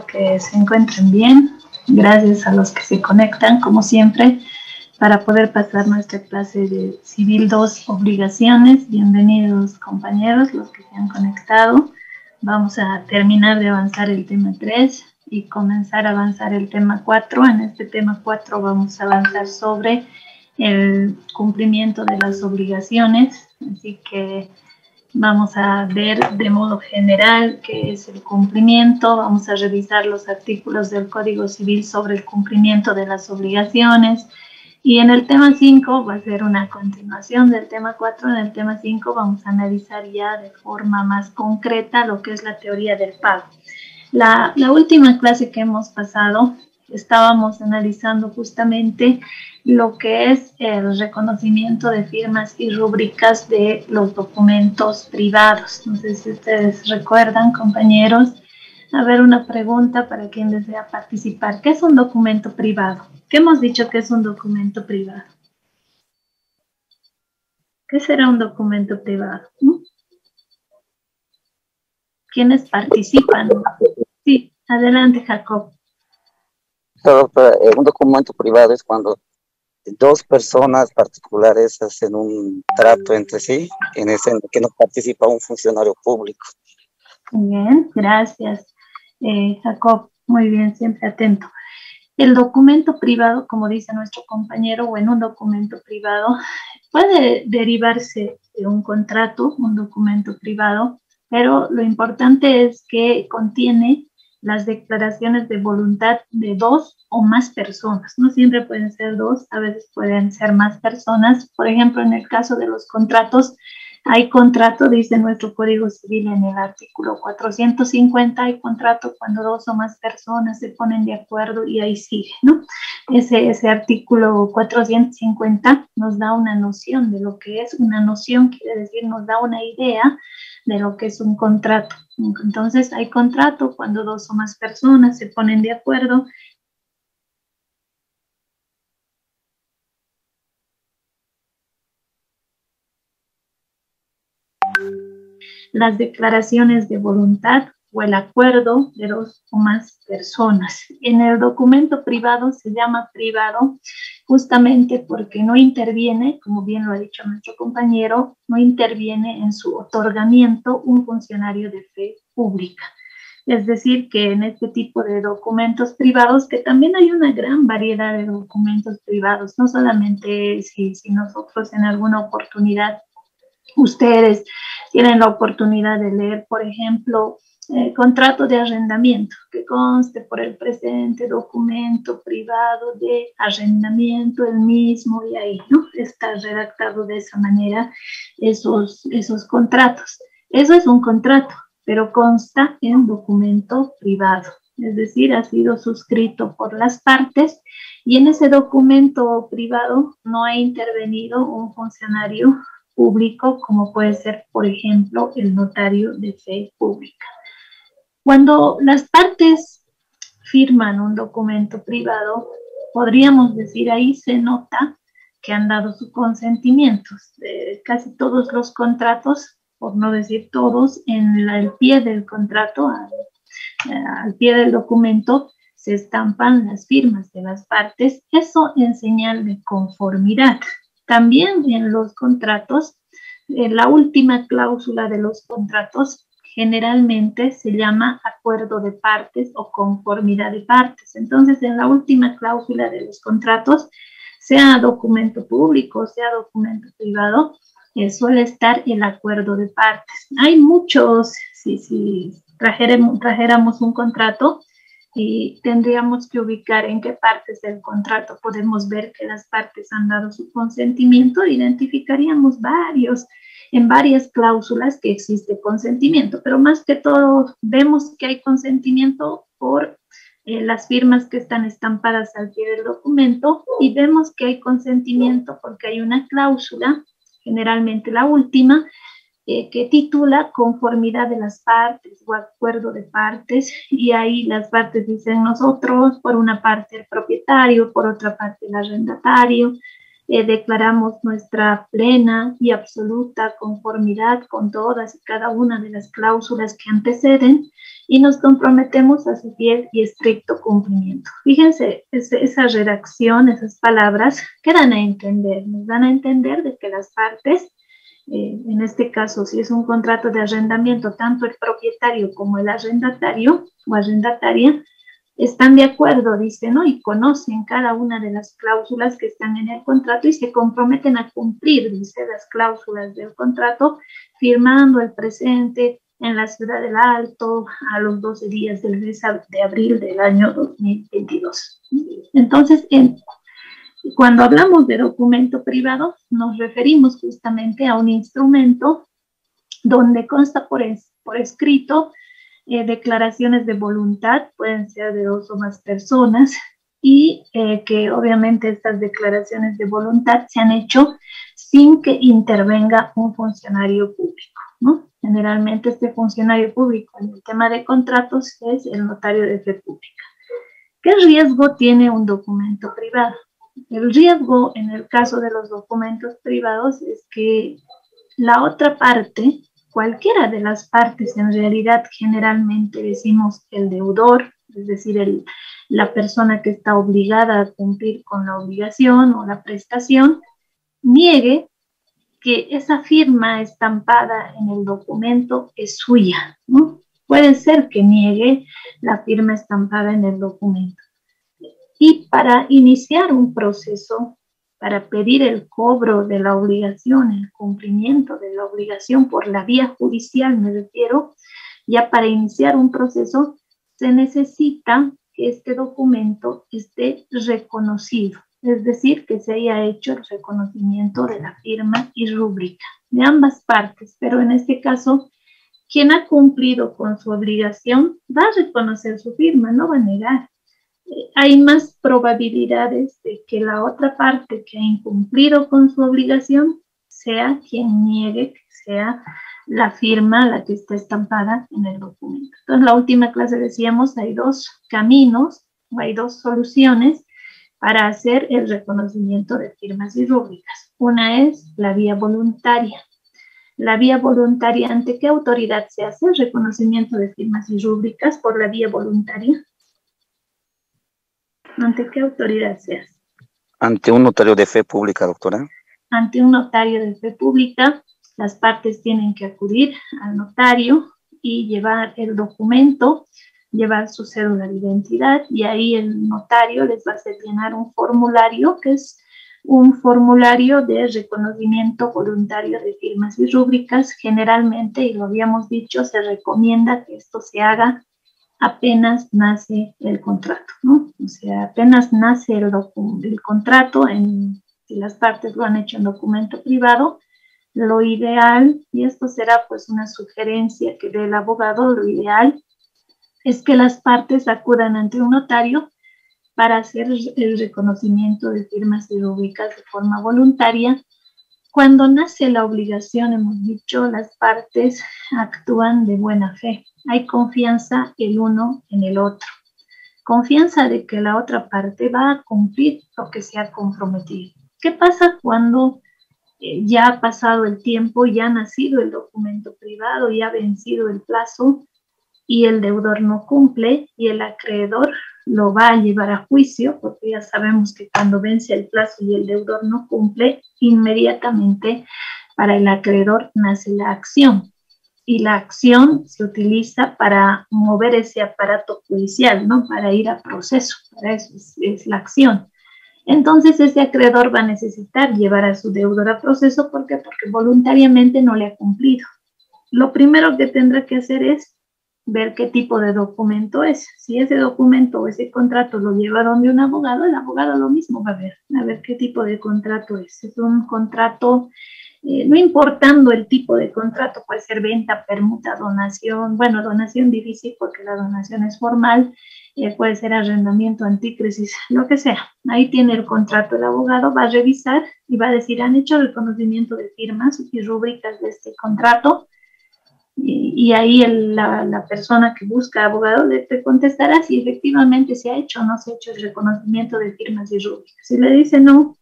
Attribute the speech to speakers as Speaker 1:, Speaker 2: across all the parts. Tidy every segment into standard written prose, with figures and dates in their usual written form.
Speaker 1: que se encuentren bien. Gracias a los que se conectan, como siempre, para poder pasar nuestra clase de Civil 2, obligaciones. Bienvenidos, compañeros, los que se han conectado. Vamos a terminar de avanzar el tema 3 y comenzar a avanzar el tema 4. En este tema 4 vamos a avanzar sobre el cumplimiento de las obligaciones. Así que vamos a ver de modo general qué es el cumplimiento. Vamos a revisar los artículos del Código Civil sobre el cumplimiento de las obligaciones. Y en el tema 5 va a ser una continuación del tema 4. En el tema 5 vamos a analizar ya de forma más concreta lo que es la teoría del pago. La última clase que hemos pasado estábamos analizando justamente lo que es el reconocimiento de firmas y rúbricas de los documentos privados. No sé si ustedes recuerdan, compañeros. A ver, una pregunta para quien desea participar. ¿Qué es un documento privado? ¿Qué hemos dicho que es un documento privado? ¿Qué será un documento privado? ¿Quiénes participan? Sí, adelante, Jacob.
Speaker 2: Un documento privado es cuando dos personas particulares hacen un trato entre sí, en ese en que no participa un funcionario público.
Speaker 1: Bien, gracias, Jacob. Muy bien, siempre atento. El documento privado, como dice nuestro compañero, o en un documento privado, puede derivarse de un contrato, un documento privado, pero lo importante es que contiene las declaraciones de voluntad de dos o más personas. No siempre pueden ser dos, a veces pueden ser más personas. Por ejemplo, en el caso de los contratos, hay contrato, dice nuestro Código Civil en el artículo 450, hay contrato cuando dos o más personas se ponen de acuerdo y ahí sigue, ¿no? Ese artículo 450 nos da una noción de lo que es una noción, quiere decir, nos da una idea de lo que es un contrato. Entonces, hay contrato cuando dos o más personas se ponen de acuerdo. Las declaraciones de voluntad o el acuerdo de dos o más personas. En el documento privado se llama privado justamente porque no interviene, como bien lo ha dicho nuestro compañero, no interviene en su otorgamiento un funcionario de fe pública. Es decir, que en este tipo de documentos privados, que también hay una gran variedad de documentos privados, no solamente si nosotros en alguna oportunidad ustedes tienen la oportunidad de leer, por ejemplo, contrato de arrendamiento, que conste por el presente documento privado de arrendamiento, el mismo, y ahí, ¿no? Está redactado de esa manera esos contratos. Eso es un contrato, pero consta en documento privado, es decir, ha sido suscrito por las partes y en ese documento privado no ha intervenido un funcionario público, como puede ser, por ejemplo, el notario de fe pública. Cuando las partes firman un documento privado, podríamos decir ahí se nota que han dado su consentimiento. Casi todos los contratos, por no decir todos, en el pie del contrato, al pie del documento, se estampan las firmas de las partes, eso en señal de conformidad. También en los contratos, la última cláusula de los contratos generalmente se llama acuerdo de partes o conformidad de partes. Entonces, en la última cláusula de los contratos, sea documento público, sea documento privado, suele estar el acuerdo de partes. Hay muchos, si trajéramos un contrato, y tendríamos que ubicar en qué partes del contrato podemos ver que las partes han dado su consentimiento, identificaríamos en varias cláusulas que existe consentimiento, pero más que todo vemos que hay consentimiento por las firmas que están estampadas al pie del documento y vemos que hay consentimiento porque hay una cláusula, generalmente la última, que titula conformidad de las partes o acuerdo de partes, y ahí las partes dicen nosotros, por una parte el propietario, por otra parte el arrendatario, declaramos nuestra plena y absoluta conformidad con todas y cada una de las cláusulas que anteceden y nos comprometemos a su fiel y estricto cumplimiento. Fíjense, esa redacción, esas palabras, ¿qué dan a entender? Nos dan a entender de que las partes, en este caso, si es un contrato de arrendamiento, tanto el propietario como el arrendatario o arrendataria, están de acuerdo, dice, ¿no? Y conocen cada una de las cláusulas que están en el contrato y se comprometen a cumplir, dice, las cláusulas del contrato, firmando el presente en la ciudad del Alto a los 12 días del mes de abril del año 2022. Entonces, cuando hablamos de documento privado, nos referimos justamente a un instrumento donde consta por escrito declaraciones de voluntad, pueden ser de dos o más personas, y que obviamente estas declaraciones de voluntad se han hecho sin que intervenga un funcionario público, ¿no? Generalmente este funcionario público en el tema de contratos es el notario de fe pública. ¿Qué riesgo tiene un documento privado? El riesgo en el caso de los documentos privados es que la otra parte, cualquiera de las partes, en realidad generalmente decimos el deudor, es decir, la persona que está obligada a cumplir con la obligación o la prestación, niegue que esa firma estampada en el documento es suya, ¿no? Puede ser que niegue la firma estampada en el documento. Y para iniciar un proceso, para pedir el cobro de la obligación, el cumplimiento de la obligación por la vía judicial, me refiero, ya para iniciar un proceso, se necesita que este documento esté reconocido, es decir, que se haya hecho el reconocimiento de la firma y rúbrica de ambas partes, pero en este caso, quien ha cumplido con su obligación va a reconocer su firma, no va a negar. Hay más probabilidades de que la otra parte que ha incumplido con su obligación sea quien niegue que sea la firma la que está estampada en el documento. Entonces, en la última clase decíamos, hay dos caminos o hay dos soluciones para hacer el reconocimiento de firmas y rúbricas. Una es la vía voluntaria. La vía voluntaria, ¿ante qué autoridad se hace el reconocimiento de firmas y rúbricas por la vía voluntaria? ¿Ante qué autoridad se hace?
Speaker 2: Ante un notario de fe pública, doctora.
Speaker 1: Ante un notario de fe pública, las partes tienen que acudir al notario y llevar el documento, llevar su cédula de identidad, y ahí el notario les va a hacer llenar un formulario que es un formulario de reconocimiento voluntario de firmas y rúbricas. Generalmente, y lo habíamos dicho, se recomienda que esto se haga apenas nace el contrato, ¿no? O sea, apenas nace el contrato, si las partes lo han hecho en documento privado, lo ideal, y esto será pues una sugerencia que dé el abogado, lo ideal es que las partes acudan ante un notario para hacer el reconocimiento de firmas y rúbricas de forma voluntaria. Cuando nace la obligación, hemos dicho, las partes actúan de buena fe. Hay confianza el uno en el otro. Confianza de que la otra parte va a cumplir lo que se ha comprometido. ¿Qué pasa cuando ya ha pasado el tiempo, ya ha nacido el documento privado, ya ha vencido el plazo y el deudor no cumple y el acreedor lo va a llevar a juicio? Porque ya sabemos que cuando vence el plazo y el deudor no cumple, inmediatamente para el acreedor nace la acción. Y la acción se utiliza para mover ese aparato judicial, ¿no? Para ir a proceso, para eso es la acción. Entonces ese acreedor va a necesitar llevar a su deudor a proceso. ¿Por qué? Porque voluntariamente no le ha cumplido. Lo primero que tendrá que hacer es ver qué tipo de documento es. Si ese documento o ese contrato lo lleva donde un abogado, el abogado lo mismo va a ver qué tipo de contrato es. Es un contrato, no importando el tipo de contrato, puede ser venta, permuta, donación. Bueno, donación difícil porque la donación es formal, puede ser arrendamiento, antícrisis, lo que sea. Ahí tiene el contrato, el abogado va a revisar y va a decir, han hecho el reconocimiento de firmas y rúbricas de este contrato. Y ahí la persona que busca abogado le contestará si efectivamente se ha hecho o no se ha hecho el reconocimiento de firmas y rúbricas. Si le dice no,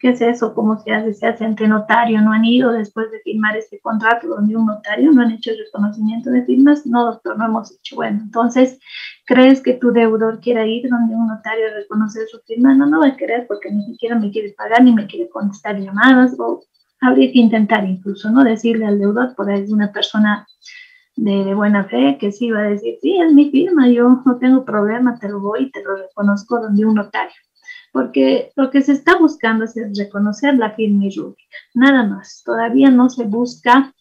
Speaker 1: ¿Qué es eso? ¿Cómo se hace? Se hace ante notario. ¿No han ido después de firmar este contrato donde un notario no han hecho el reconocimiento de firmas? No, doctor, no hemos hecho. Bueno, entonces, ¿crees que tu deudor quiera ir donde un notario a reconocer su firma? No, no va a querer porque ni siquiera me quiere pagar ni me quiere contestar llamadas. O habría que intentar incluso, ¿no? Decirle al deudor, por ahí una persona de buena fe que sí va a decir, sí, es mi firma, yo no tengo problema, te lo voy y te lo reconozco donde un notario. Porque lo que se está buscando es reconocer la firma y rúbrica, nada más. Todavía no se busca,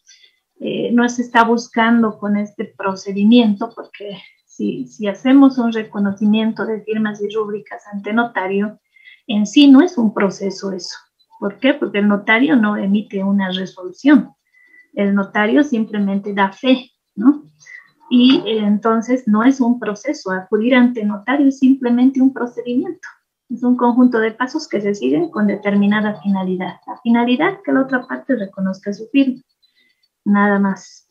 Speaker 1: no se está buscando con este procedimiento, porque si hacemos un reconocimiento de firmas y rúbricas ante notario, en sí no es un proceso eso. ¿Por qué? Porque el notario no emite una resolución. El notario simplemente da fe, ¿no? Y entonces no es un proceso. Acudir ante notario es simplemente un procedimiento. Es un conjunto de pasos que se siguen con determinada finalidad. La finalidad que la otra parte reconozca su firma. Nada más.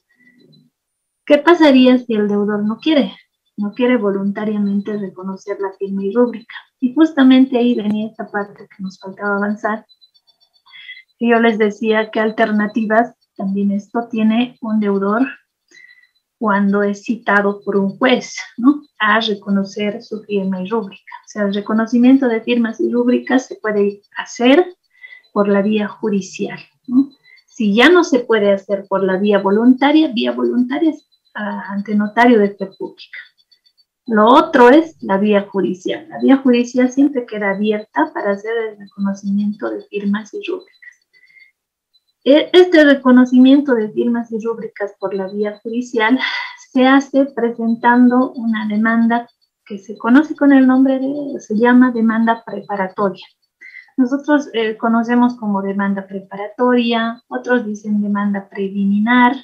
Speaker 1: ¿Qué pasaría si el deudor no quiere? No quiere voluntariamente reconocer la firma y rúbrica. Y justamente ahí venía esta parte que nos faltaba avanzar. Y yo les decía que alternativas, también esto tiene un deudor cuando es citado por un juez, ¿no? A reconocer su firma y rúbrica. O sea, el reconocimiento de firmas y rúbricas se puede hacer por la vía judicial, ¿no? Si ya no se puede hacer por la vía voluntaria es ante notario de fe pública. Lo otro es la vía judicial. La vía judicial siempre queda abierta para hacer el reconocimiento de firmas y rúbricas. Este reconocimiento de firmas y rúbricas por la vía judicial se hace presentando una demanda que se conoce con el nombre se llama demanda preparatoria. Nosotros conocemos como demanda preparatoria, otros dicen demanda preliminar.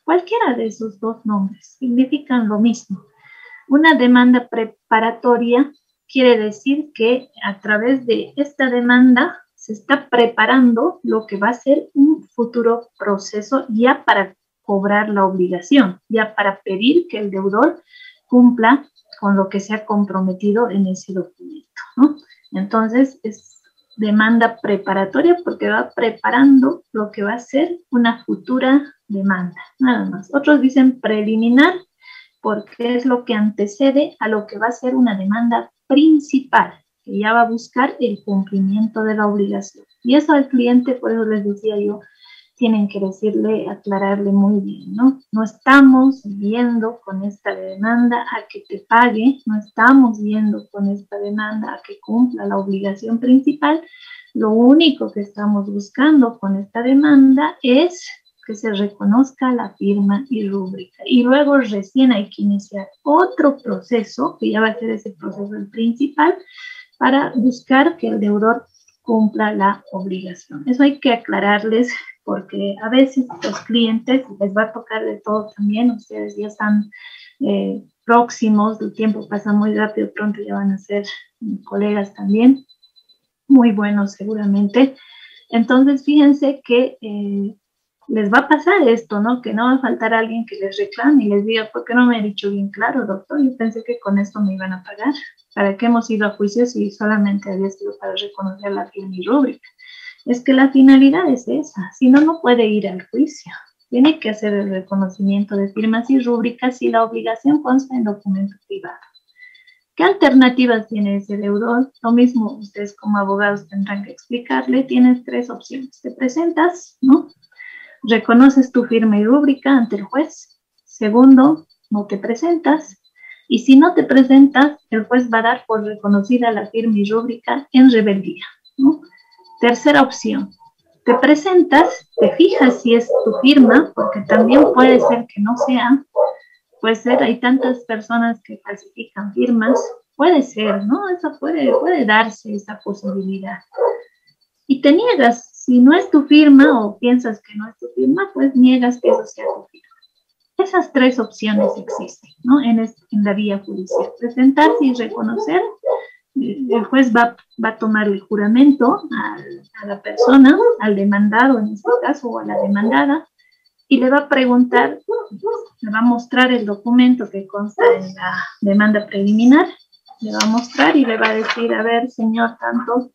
Speaker 1: Cualquiera de esos dos nombres significan lo mismo. Una demanda preparatoria quiere decir que a través de esta demanda se está preparando lo que va a ser un futuro proceso ya para cobrar la obligación, ya para pedir que el deudor cumpla con lo que se ha comprometido en ese documento, ¿no? Entonces es demanda preparatoria porque va preparando lo que va a ser una futura demanda, nada más. Otros dicen preliminar porque es lo que antecede a lo que va a ser una demanda principal, que ya va a buscar el cumplimiento de la obligación. Y eso al cliente, por eso les decía yo, tienen que decirle, aclararle muy bien, ¿no? No estamos viendo con esta demanda a que te pague, no estamos viendo con esta demanda a que cumpla la obligación principal. Lo único que estamos buscando con esta demanda es que se reconozca la firma y rúbrica. Y luego recién hay que iniciar otro proceso, que ya va a ser ese proceso el principal, para buscar que el deudor cumpla la obligación. Eso hay que aclararles porque a veces los clientes les va a tocar de todo también. Ustedes ya están próximos, el tiempo pasa muy rápido, pronto ya van a ser colegas también, muy buenos seguramente. Entonces, fíjense que les va a pasar esto, ¿no? Que no va a faltar alguien que les reclame y les diga, ¿por qué no me ha dicho bien claro, doctor? Yo pensé que con esto me iban a pagar. ¿Para qué hemos ido a juicio si solamente había sido para reconocer la firma y rúbrica? Es que la finalidad es esa, si no, no puede ir al juicio. Tiene que hacer el reconocimiento de firmas y rúbricas y la obligación consta en documento privado. ¿Qué alternativas tiene ese deudor? Lo mismo ustedes como abogados tendrán que explicarle. Tienes tres opciones. Te presentas, ¿no? Reconoces tu firma y rúbrica ante el juez. Segundo, no te presentas. Y si no te presentas, el juez va a dar por reconocida la firma y rúbrica en rebeldía, ¿no? Tercera opción, te presentas, te fijas si es tu firma, porque también puede ser que no sea, puede ser, hay tantas personas que falsifican firmas, puede ser, ¿no? Eso puede darse esa posibilidad. Y te niegas, si no es tu firma o piensas que no es tu firma, pues niegas que eso sea tu firma. Esas tres opciones existen, ¿no? En la vía judicial, presentarse y reconocer. El juez va a tomar el juramento a la persona, al demandado en este caso, o a la demandada, y le va a preguntar, le va a mostrar el documento que consta en la demanda preliminar, le va a mostrar y le va a decir, a ver, señor tanto,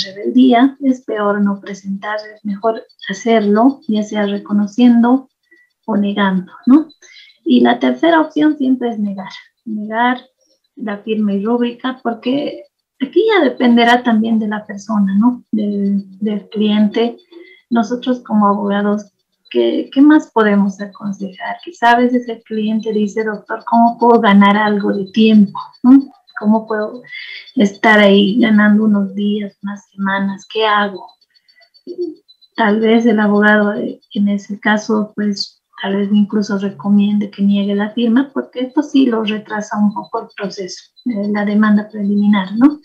Speaker 1: rebeldía, es peor no presentar, es mejor hacerlo, ya sea reconociendo o negando, ¿no? Y la tercera opción siempre es negar la firma y rúbrica, porque aquí ya dependerá también de la persona, ¿no? Del cliente. Nosotros como abogados, ¿qué más podemos aconsejar? Quizá a veces el cliente dice, doctor, ¿cómo puedo ganar algo de tiempo? ¿No? ¿Cómo puedo estar ahí ganando unos días, unas semanas? ¿Qué hago? Tal vez el abogado en ese caso, pues tal vez incluso recomiende que niegue la firma, porque esto sí lo retrasa un poco el proceso, la demanda preliminar, ¿no?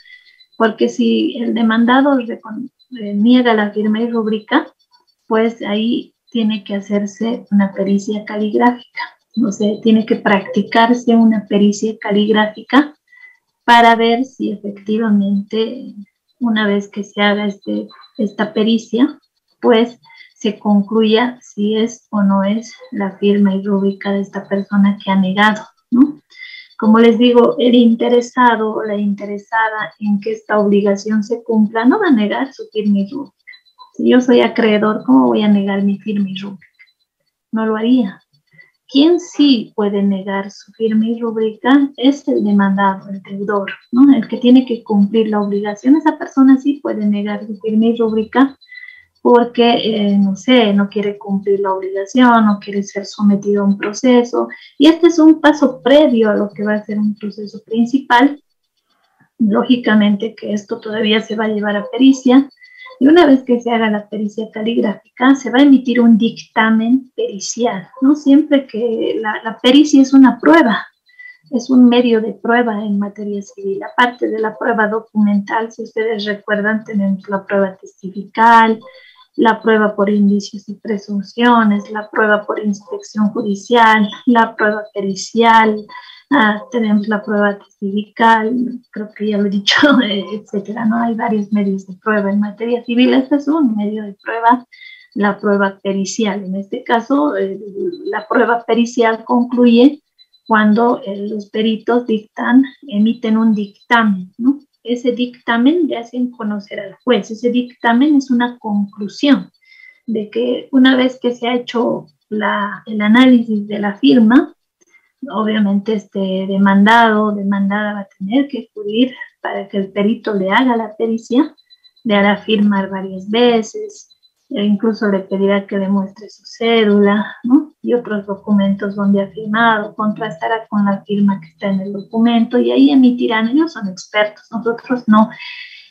Speaker 1: Porque si el demandado niega la firma y rúbrica, pues ahí tiene que hacerse una pericia caligráfica, o sea, tiene que practicarse una pericia caligráfica para ver si efectivamente, una vez que se haga esta pericia, pues se concluya si es o no es la firma y rúbrica de esta persona que ha negado, ¿no? Como les digo, el interesado o la interesada en que esta obligación se cumpla no va a negar su firma y rúbrica. Si yo soy acreedor, ¿cómo voy a negar mi firma y rúbrica? No lo haría. Quien sí puede negar su firma y rúbrica es el demandado, el deudor, ¿no? El que tiene que cumplir la obligación. Esa persona sí puede negar su firma y rúbrica porque, no sé, no quiere cumplir la obligación, no quiere ser sometido a un proceso. Y este es un paso previo a lo que va a ser un proceso principal. Lógicamente que esto todavía se va a llevar a pericia. Y una vez que se haga la pericia caligráfica, se va a emitir un dictamen pericial, ¿no? Siempre que la pericia es una prueba, es un medio de prueba en materia civil. Aparte de la prueba documental, si ustedes recuerdan, tenemos la prueba testifical, la prueba por indicios y presunciones, la prueba por inspección judicial, la prueba pericial, tenemos la prueba testifical, creo que ya lo he dicho, etcétera, ¿no? Hay varios medios de prueba en materia civil. Este es un medio de prueba, la prueba pericial. En este caso, la prueba pericial concluye cuando los peritos emiten un dictamen, ¿no? Ese dictamen le hacen conocer al juez. Ese dictamen es una conclusión de que una vez que se ha hecho el análisis de la firma, obviamente este demandada va a tener que acudir para que el perito le haga la pericia, le hará firmar varias veces, e incluso le pedirá que demuestre su cédula, ¿no? Y otros documentos donde ha firmado, contrastará con la firma que está en el documento y ahí emitirán. Ellos son expertos, nosotros no,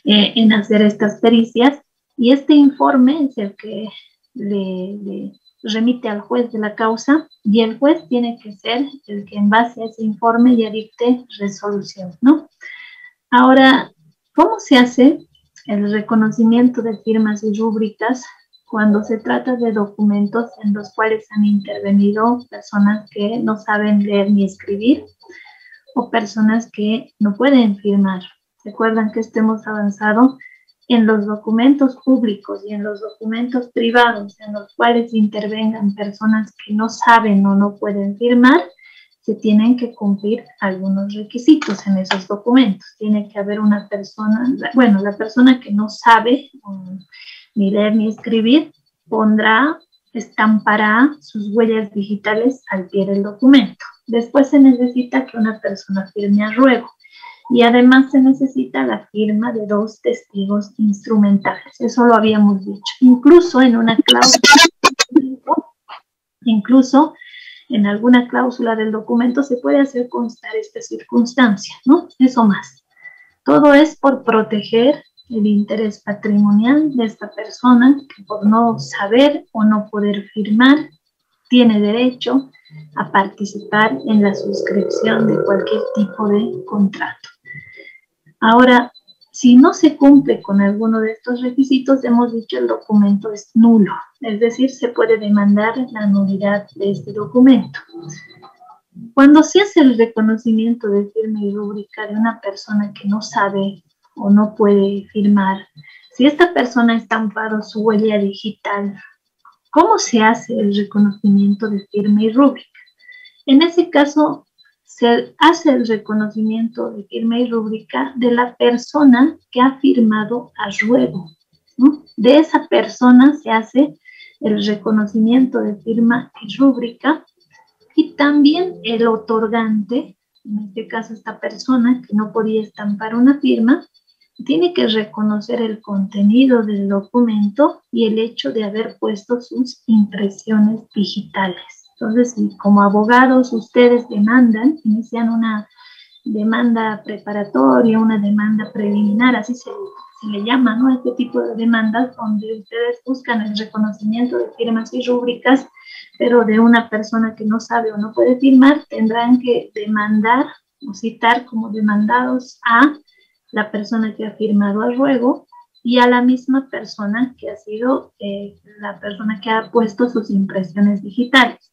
Speaker 1: en hacer estas pericias, y este informe es el que le remite al juez de la causa, y el juez tiene que ser el que en base a ese informe ya dicte resolución, ¿no? Ahora, ¿cómo se hace el reconocimiento de firmas y rúbricas cuando se trata de documentos en los cuales han intervenido personas que no saben leer ni escribir o personas que no pueden firmar? Recuerdan que hemos avanzado en los documentos públicos y en los documentos privados en los cuales intervengan personas que no saben o no pueden firmar. Se tienen que cumplir algunos requisitos en esos documentos. Tiene que haber una persona, bueno, la persona que no sabe ni leer ni escribir estampará sus huellas digitales al pie del documento. Después se necesita que una persona firme a ruego y además se necesita la firma de 2 testigos instrumentales. Eso lo habíamos dicho. Incluso en alguna cláusula del documento se puede hacer constar esta circunstancia, ¿no? Eso más. Todo es por proteger el interés patrimonial de esta persona que por no saber o no poder firmar tiene derecho a participar en la suscripción de cualquier tipo de contrato. Ahora, si no se cumple con alguno de estos requisitos, hemos dicho el documento es nulo, es decir, se puede demandar la nulidad de este documento. Cuando se hace el reconocimiento de firma y rúbrica de una persona que no sabe o no puede firmar, si esta persona ha estampado su huella digital, ¿cómo se hace el reconocimiento de firma y rúbrica? En ese caso, se hace el reconocimiento de firma y rúbrica de la persona que ha firmado a ruego, ¿no? De esa persona se hace el reconocimiento de firma y rúbrica, y también el otorgante, en este caso esta persona que no podía estampar una firma, tiene que reconocer el contenido del documento y el hecho de haber puesto sus impresiones digitales. Entonces, si como abogados ustedes demandan, inician una demanda preparatoria, una demanda preliminar, así se le llama, ¿no? Este tipo de demandas donde ustedes buscan el reconocimiento de firmas y rúbricas, pero de una persona que no sabe o no puede firmar, tendrán que demandar o citar como demandados a la persona que ha firmado al ruego y a la misma persona que ha sido la persona que ha puesto sus impresiones digitales.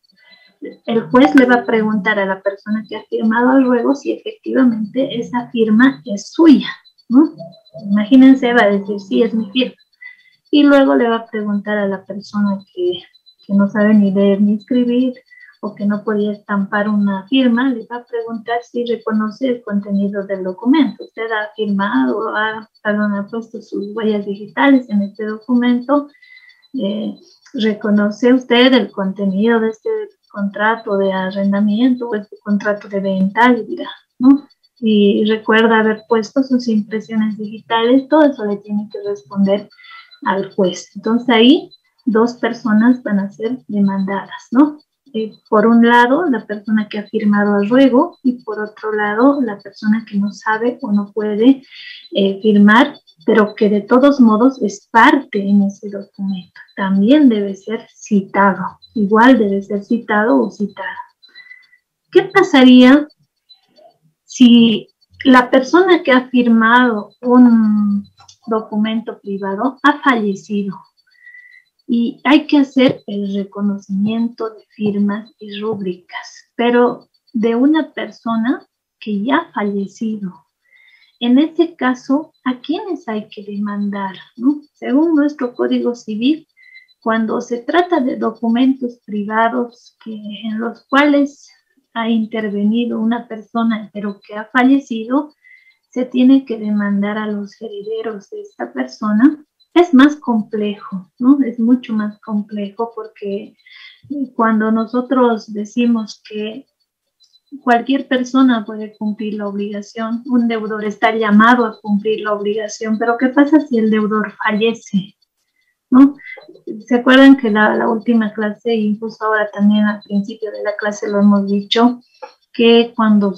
Speaker 1: El juez le va a preguntar a la persona que ha firmado al ruego si efectivamente esa firma es suya, ¿no? Imagínense, va a decir, sí, es mi firma. Y luego le va a preguntar a la persona que no sabe ni leer ni escribir o que no podía estampar una firma, le va a preguntar si reconoce el contenido del documento. Usted ha firmado, ha puesto sus huellas digitales en este documento, ¿reconoce usted el contenido de este contrato de arrendamiento o este contrato de venta? Y dirá, ¿no? Y recuerda haber puesto sus impresiones digitales, todo eso le tiene que responder al juez. Entonces ahí dos personas van a ser demandadas, ¿no? Por un lado, la persona que ha firmado el ruego y por otro lado, la persona que no sabe o no puede firmar, pero que de todos modos es parte en ese documento. También debe ser citado, igual debe ser citado o citada. ¿Qué pasaría si la persona que ha firmado un documento privado ha fallecido? Y hay que hacer el reconocimiento de firmas y rúbricas, pero de una persona que ya ha fallecido. En este caso, ¿a quiénes hay que demandar, ¿no? Según nuestro Código Civil, cuando se trata de documentos privados en los cuales ha intervenido una persona, pero que ha fallecido, se tiene que demandar a los herederos de esta persona. Es más complejo, ¿no? Es mucho más complejo porque cuando nosotros decimos que cualquier persona puede cumplir la obligación, un deudor está llamado a cumplir la obligación, pero ¿qué pasa si el deudor fallece? ¿No? ¿Se acuerdan que la última clase, incluso ahora también al principio de la clase lo hemos dicho, que cuando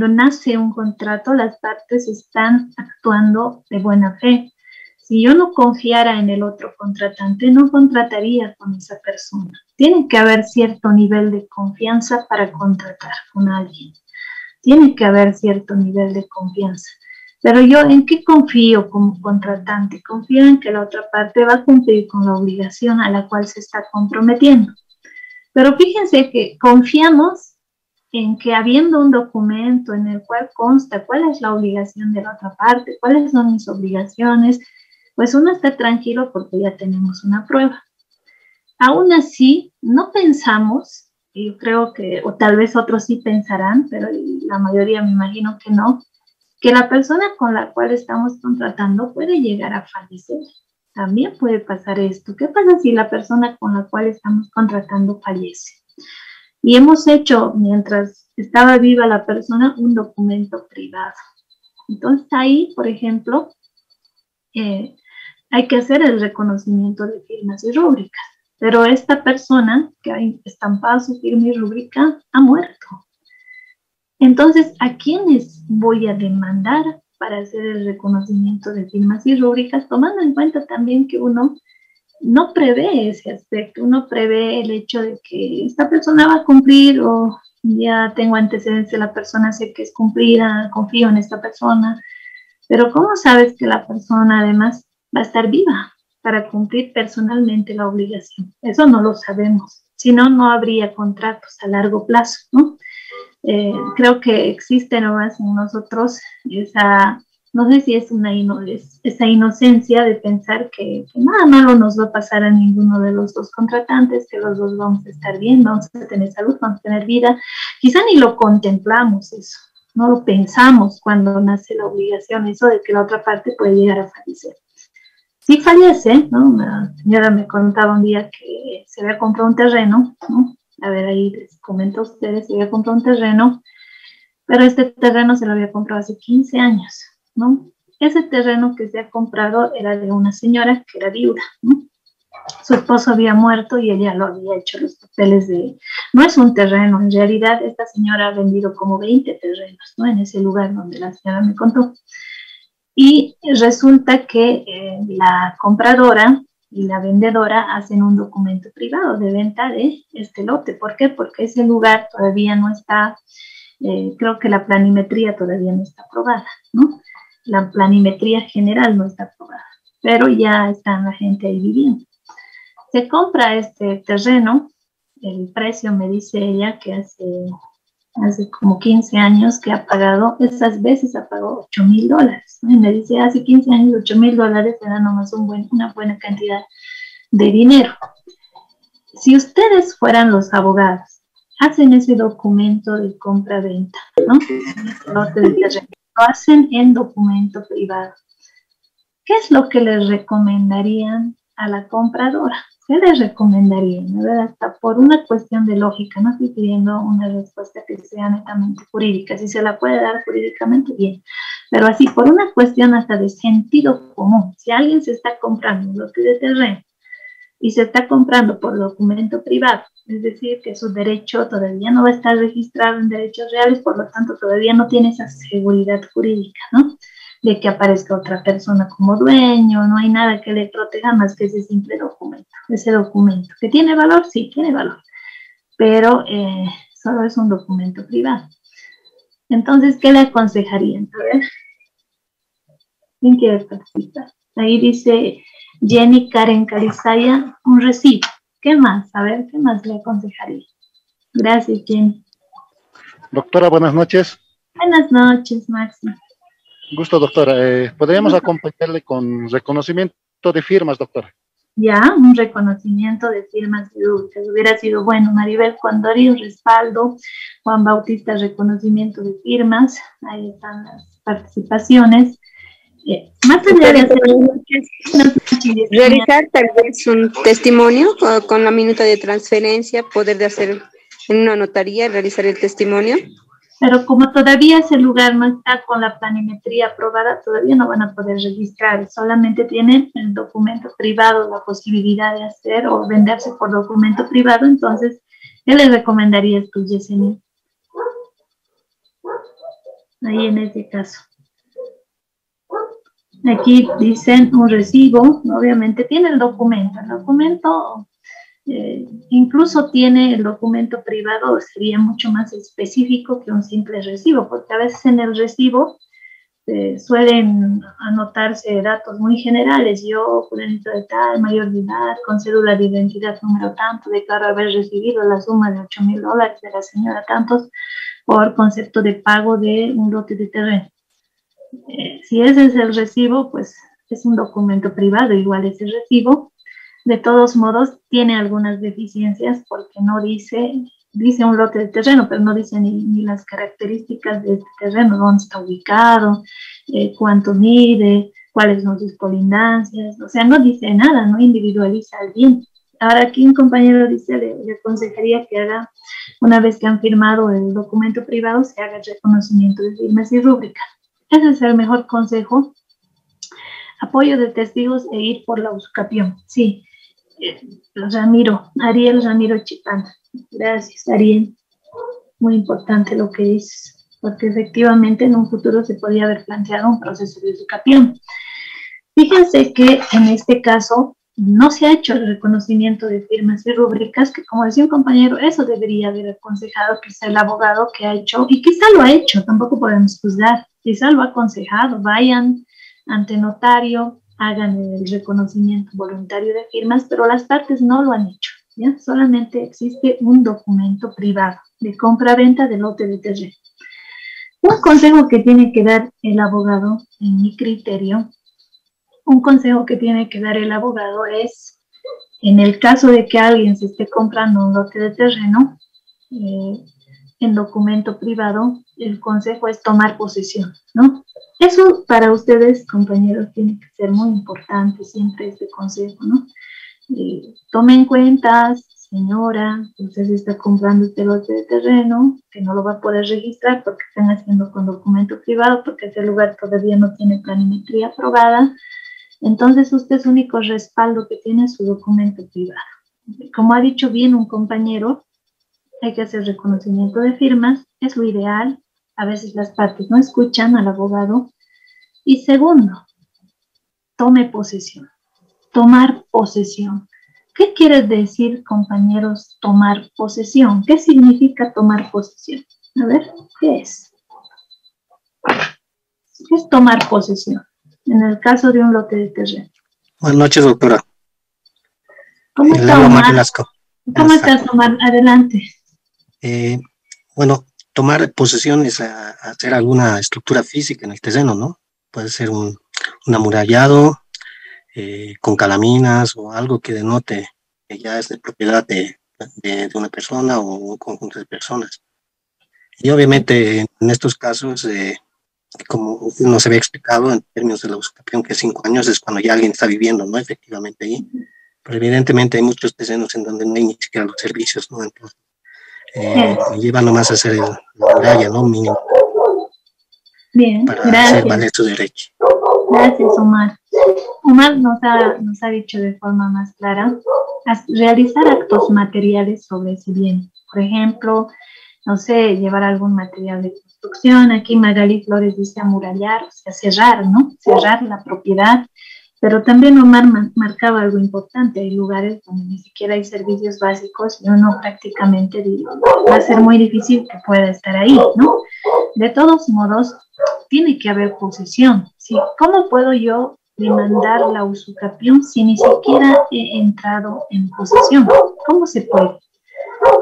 Speaker 1: nace un contrato, las partes están actuando de buena fe? Si yo no confiara en el otro contratante, no contrataría con esa persona. Tiene que haber cierto nivel de confianza para contratar con alguien. Tiene que haber cierto nivel de confianza. Pero yo, ¿en qué confío como contratante? Confío en que la otra parte va a cumplir con la obligación a la cual se está comprometiendo. Pero fíjense que confiamos en que habiendo un documento en el cual consta cuál es la obligación de la otra parte, cuáles son mis obligaciones, pues uno está tranquilo porque ya tenemos una prueba. Aún así, no pensamos, y yo creo que, o tal vez otros sí pensarán, pero la mayoría me imagino que no, que la persona con la cual estamos contratando puede llegar a fallecer. También puede pasar esto. ¿Qué pasa si la persona con la cual estamos contratando fallece? Y hemos hecho, mientras estaba viva la persona, un documento privado. Entonces ahí, por ejemplo, hay que hacer el reconocimiento de firmas y rúbricas. Pero esta persona que ha estampado su firma y rúbrica ha muerto. Entonces, ¿a quiénes voy a demandar para hacer el reconocimiento de firmas y rúbricas? Tomando en cuenta también que uno no prevé ese aspecto, uno prevé el hecho de que esta persona va a cumplir o ya tengo antecedentes de la persona, sé que es cumplida, confío en esta persona, pero ¿cómo sabes que la persona además va a estar viva para cumplir personalmente la obligación? Eso no lo sabemos, si no, no habría contratos a largo plazo, ¿no? Creo que existe nomás en nosotros esa No sé si es esa inocencia de pensar que nada malo nos va a pasar a ninguno de los dos contratantes, que los dos vamos a estar bien, vamos a tener salud, vamos a tener vida. Quizá ni lo contemplamos eso, no lo pensamos cuando nace la obligación, eso de que la otra parte puede llegar a fallecer. Si fallece, ¿no? Una señora me contaba un día que se había comprado un terreno, ¿no? A ver, ahí les comento a ustedes, se había comprado un terreno, pero este terreno se lo había comprado hace 15 años, ¿no? Ese terreno que se ha comprado era de una señora que era viuda, ¿no? Su esposo había muerto y ella lo había hecho los papeles de... No es un terreno, en realidad esta señora ha vendido como 20 terrenos, ¿no? En ese lugar donde la señora me contó. Y resulta que la compradora y la vendedora hacen un documento privado de venta de este lote. ¿Por qué? Porque ese lugar todavía no está, creo que la planimetría todavía no está aprobada, ¿no? La planimetría general no está aprobada, pero ya está la gente ahí viviendo. Se compra este terreno, el precio me dice ella que hace como 15 años que ha pagado, esas veces ha pagado $8,000. ¿No? Y me dice, hace 15 años $8,000 era nomás una buena cantidad de dinero. Si ustedes fueran los abogados, hacen ese documento de compra-venta, ¿no? Ese lote de terreno, lo hacen en documento privado. ¿Qué es lo que les recomendarían a la compradora? ¿Qué les recomendarían? Hasta por una cuestión de lógica, no estoy pidiendo una respuesta que sea netamente jurídica, si se la puede dar jurídicamente, bien, pero así por una cuestión hasta de sentido común, si alguien se está comprando un lote de terreno y se está comprando por documento privado, es decir, que su derecho todavía no va a estar registrado en derechos reales, por lo tanto todavía no tiene esa seguridad jurídica, ¿no? De que aparezca otra persona como dueño, no hay nada que le proteja más que ese simple documento. Ese documento, que tiene valor, sí, tiene valor, pero solo es un documento privado. Entonces, ¿qué le aconsejarían? A ver, ¿quién quiere participar? Ahí dice Jenny Karen Carizaya, un recibo. ¿Qué más? A ver, ¿qué más le aconsejaría? Gracias, Jenny.
Speaker 3: Doctora, buenas noches.
Speaker 1: Buenas noches, Maxi.
Speaker 3: Gusto, doctora. ¿Podríamos acompañarle con reconocimiento de firmas, doctora?
Speaker 1: Ya, un reconocimiento de firmas que hubiera sido bueno. Maribel Condori, respaldo. Juan Bautista, reconocimiento de firmas. Ahí están las participaciones. Más allá de hacer
Speaker 4: realizar tal vez un testimonio con la minuta de transferencia, poder de hacer en una notaría, realizar el testimonio.
Speaker 1: Pero como todavía ese lugar no está con la planimetría aprobada, todavía no van a poder registrar, solamente tienen el documento privado, la posibilidad de hacer o venderse por documento privado. Entonces, ¿qué les recomendarías tú, Yesenia? Ahí en ese caso. Aquí dicen un recibo, obviamente tiene el documento incluso tiene el documento privado, sería mucho más específico que un simple recibo, porque a veces en el recibo suelen anotarse datos muy generales. Yo, fulanito de tal, mayor de edad, con cédula de identidad número tanto, declaro haber recibido la suma de $8,000 de la señora tantos por concepto de pago de un lote de terreno. Si ese es el recibo, pues es un documento privado, igual ese recibo. De todos modos, tiene algunas deficiencias porque no dice un lote de terreno, pero no dice ni las características de este terreno, dónde está ubicado, cuánto mide, cuáles son sus colindancias, o sea, no dice nada, no individualiza el bien. Ahora aquí un compañero dice, le aconsejaría que haga, una vez que han firmado el documento privado, se haga el reconocimiento de firmas y rúbricas. Ese es el mejor consejo. Apoyo de testigos e ir por la usucapión, sí. Ariel Ramiro Chipana. Gracias, Ariel. Muy importante lo que dices, porque efectivamente en un futuro se podría haber planteado un proceso de usucapión. Fíjense que en este caso no se ha hecho el reconocimiento de firmas y rúbricas, que como decía un compañero, eso debería haber aconsejado quizá el abogado que ha hecho, y quizá lo ha hecho, tampoco podemos juzgar, quizá lo ha aconsejado, vayan ante notario, hagan el reconocimiento voluntario de firmas, pero las partes no lo han hecho, ¿ya? Solamente existe un documento privado de compra-venta de lote de terreno. Un consejo que tiene que dar el abogado, en mi criterio, un consejo que tiene que dar el abogado es, en el caso de que alguien se esté comprando un lote de terreno, en documento privado, el consejo es tomar posesión, ¿no? Eso para ustedes, compañeros, tiene que ser muy importante siempre este consejo, ¿no? Tome en cuenta, señora, usted se está comprando este lote de terreno, que no lo va a poder registrar porque están haciendo con documento privado, porque ese lugar todavía no tiene planimetría aprobada. Entonces, usted su único respaldo que tiene es su documento privado. Como ha dicho bien un compañero, hay que hacer reconocimiento de firmas, es lo ideal. A veces las partes no escuchan al abogado. Y segundo, tome posesión. Tomar posesión. ¿Qué quiere decir, compañeros, tomar posesión? ¿Qué significa tomar posesión? A ver, ¿qué es? ¿Qué es tomar posesión? En el caso de un lote de terreno.
Speaker 5: Buenas noches, doctora.
Speaker 1: ¿Cómo está, Omar? ¿Cómo estás, Omar? Adelante.
Speaker 5: Bueno, tomar posesión es hacer alguna estructura física en el terreno, ¿no? Puede ser un amurallado con calaminas o algo que denote que ya es de propiedad de una persona o un conjunto de personas. Y obviamente en estos casos, como nos había explicado en términos de la usucapión, que 5 años es cuando ya alguien está viviendo, ¿no? Efectivamente ahí. Pero evidentemente hay muchos terrenos en donde no hay ni siquiera los servicios, ¿no? Entonces, lleva nomás a hacer la muralla, ¿no? Mínimo.
Speaker 1: Bien,
Speaker 5: para
Speaker 1: gracias.
Speaker 5: hacer valer su derecho.
Speaker 1: Gracias, Omar. Omar nos ha dicho de forma más clara, realizar actos materiales sobre ese bien. Por ejemplo, no sé, llevar algún material de construcción. Aquí Magali Flores dice amurallar, o sea, cerrar, ¿no? Cerrar la propiedad. Pero también Omar marcaba algo importante. Hay lugares donde ni siquiera hay servicios básicos y uno prácticamente va a ser muy difícil que pueda estar ahí, ¿no? De todos modos, tiene que haber posesión. ¿Sí? ¿Cómo puedo yo demandar la usucapión si ni siquiera he entrado en posesión? ¿Cómo se puede?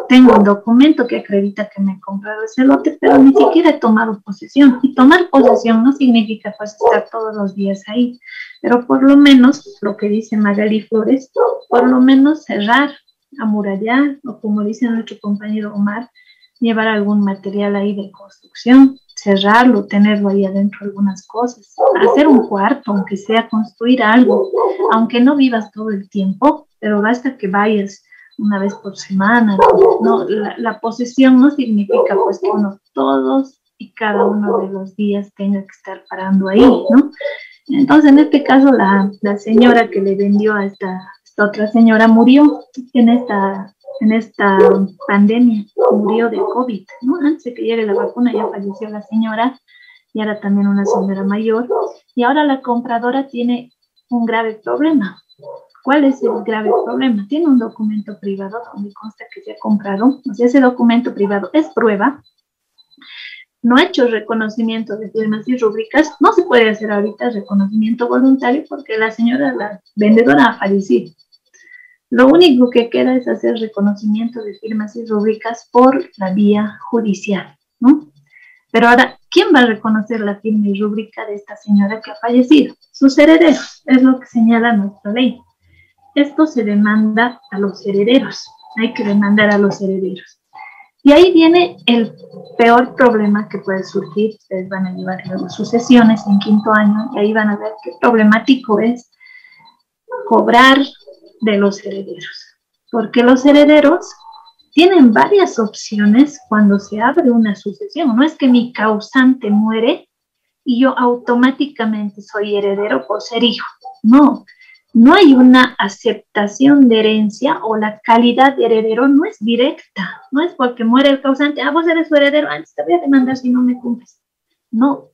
Speaker 1: Tengo un documento que acredita que me he comprado ese lote, pero ni siquiera he tomado posesión. Y tomar posesión no significa pues estar todos los días ahí, pero por lo menos, lo que dice Magali Flores, por lo menos cerrar, amurallar, o como dice nuestro compañero Omar, llevar algún material ahí de construcción, cerrarlo, tenerlo ahí adentro algunas cosas, hacer un cuarto, aunque sea construir algo, aunque no vivas todo el tiempo, pero basta que vayas una vez por semana. No, la posesión no significa pues que uno todos y cada uno de los días tenga que estar parando ahí, ¿no? Entonces, en este caso, la señora que le vendió a esta otra señora murió en esta pandemia, murió de COVID, ¿no? Antes de que llegue la vacuna ya falleció la señora, y era también una señora mayor, y ahora la compradora tiene un grave problema. ¿Cuál es el grave problema? Tiene un documento privado donde consta que se ha comprado, o sea, ese documento privado es prueba, no ha hecho reconocimiento de firmas y rúbricas, no se puede hacer ahorita reconocimiento voluntario porque la señora, la vendedora, ha fallecido. Lo único que queda es hacer reconocimiento de firmas y rúbricas por la vía judicial, ¿no? Pero ahora, ¿quién va a reconocer la firma y rúbrica de esta señora que ha fallecido? Sus herederos, es lo que señala nuestra ley. Esto se demanda a los herederos, hay que demandar a los herederos. Y ahí viene el peor problema que puede surgir. Ustedes van a llevar las sucesiones en 5º año y ahí van a ver qué problemático es cobrar de los herederos. Porque los herederos tienen varias opciones cuando se abre una sucesión. No es que mi causante muere y yo automáticamente soy heredero por ser hijo. No. No hay una aceptación de herencia, o la calidad de heredero no es directa. No es porque muere el causante, vos eres su heredero, antes te voy a demandar si no me cumples. No.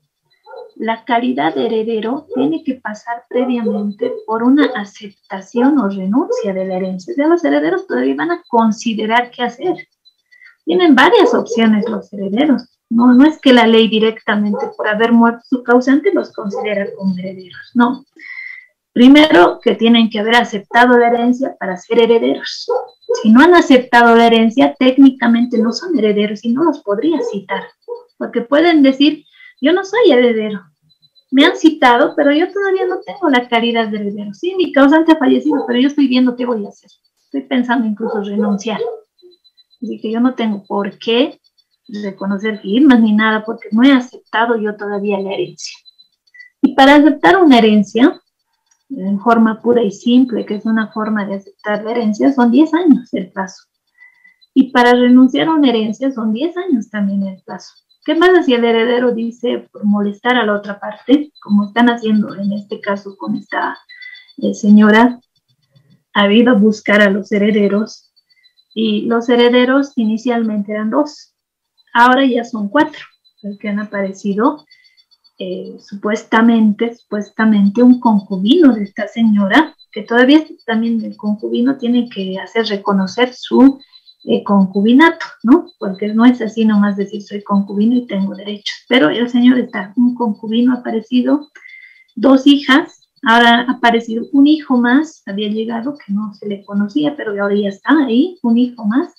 Speaker 1: La calidad de heredero tiene que pasar previamente por una aceptación o renuncia de la herencia. O sea, los herederos todavía van a considerar qué hacer. Tienen varias opciones los herederos. No es que la ley directamente, por haber muerto su causante, los considera como herederos. No. Primero, que tienen que haber aceptado la herencia para ser herederos. Si no han aceptado la herencia, técnicamente no son herederos y no los podría citar, porque pueden decir, yo no soy heredero, me han citado, pero yo todavía no tengo la calidad de heredero. Sí, mi causante ha fallecido, pero yo estoy viendo qué voy a hacer. Estoy pensando incluso renunciar. Así que yo no tengo por qué reconocer firmas ni nada, porque no he aceptado yo todavía la herencia. Y para aceptar una herencia, en forma pura y simple, que es una forma de aceptar la herencia, son 10 años el plazo. Y para renunciar a una herencia son 10 años también el plazo. ¿Qué pasa si el heredero dice por molestar a la otra parte, como están haciendo en este caso con esta señora? Ha ido a buscar a los herederos y los herederos inicialmente eran 2, ahora ya son 4, porque han aparecido supuestamente un concubino de esta señora, que todavía también el concubino tiene que hacer reconocer su concubinato, ¿no? Porque no es así nomás decir soy concubino y tengo derechos, pero el señor está, un concubino ha aparecido, 2 hijas, ahora ha aparecido un hijo más, había llegado que no se le conocía, pero ahora ya está ahí, un hijo más,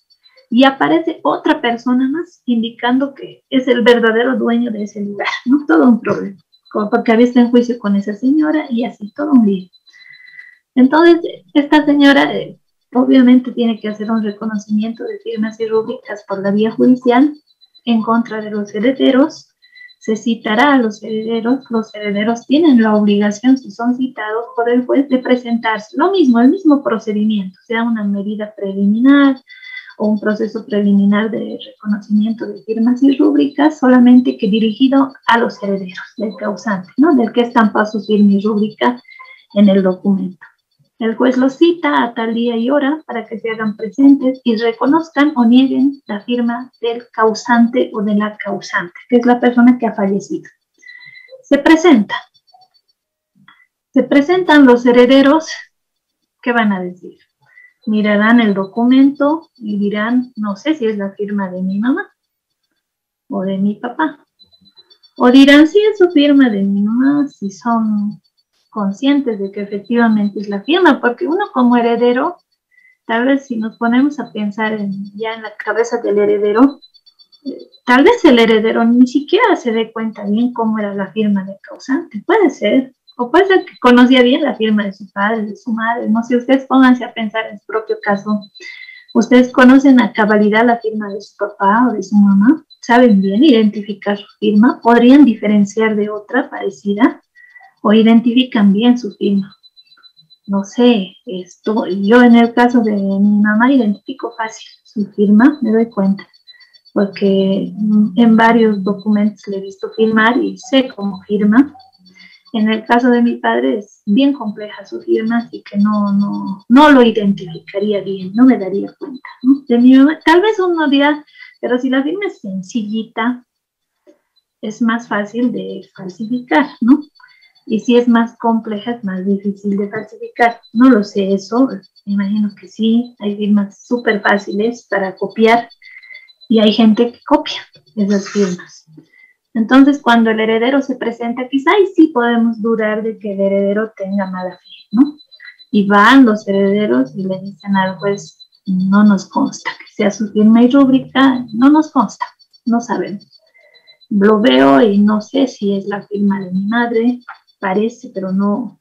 Speaker 1: y aparece otra persona más, indicando que es el verdadero dueño de ese lugar, ¿no? Todo un problema, porque había estado en juicio con esa señora y así, todo un lío. Entonces, esta señora obviamente tiene que hacer un reconocimiento de firmas y rúbricas por la vía judicial en contra de los herederos. Se citará a los herederos tienen la obligación, si son citados por el juez, de presentarse lo mismo, el mismo procedimiento, sea una medida preliminar o un proceso preliminar de reconocimiento de firmas y rúbricas, solamente que dirigido a los herederos del causante, ¿no? Del que estampó su firma y rúbrica en el documento. El juez los cita a tal día y hora para que se hagan presentes y reconozcan o nieguen la firma del causante o de la causante, que es la persona que ha fallecido. Se presentan los herederos. ¿Qué van a decir? Mirarán el documento y dirán, no sé si es la firma de mi mamá o de mi papá. O dirán, sí es su firma de mi mamá, si son conscientes de que efectivamente es la firma, porque uno como heredero, tal vez si nos ponemos a pensar ya en la cabeza del heredero, tal vez el heredero ni siquiera se dé cuenta bien cómo era la firma del causante, puede ser, o puede ser que conocía bien la firma de su padre, de su madre, no sé, ustedes pónganse a pensar en su propio caso, ustedes conocen a cabalidad la firma de su papá o de su mamá, saben bien identificar su firma, podrían diferenciar de otra parecida, o identifican bien su firma. No sé, yo en el caso de mi mamá identifico fácil su firma, me doy cuenta, porque en varios documentos le he visto firmar y sé cómo firma. En el caso de mi padre es bien compleja su firma, así que no lo identificaría bien, no me daría cuenta, ¿no? De mi mamá, tal vez uno dirá, pero si la firma es sencillita, es más fácil de falsificar, ¿no? Y si es más compleja, es más difícil de falsificar. No lo sé eso, me imagino que sí, hay firmas súper fáciles para copiar y hay gente que copia esas firmas. Entonces, cuando el heredero se presenta, quizá ahí sí podemos dudar de que el heredero tenga mala fe, ¿no? Y van los herederos y le dicen al juez, no nos consta que sea su firma y rúbrica, no nos consta, no sabemos. Lo veo y no sé si es la firma de mi madre, parece, pero no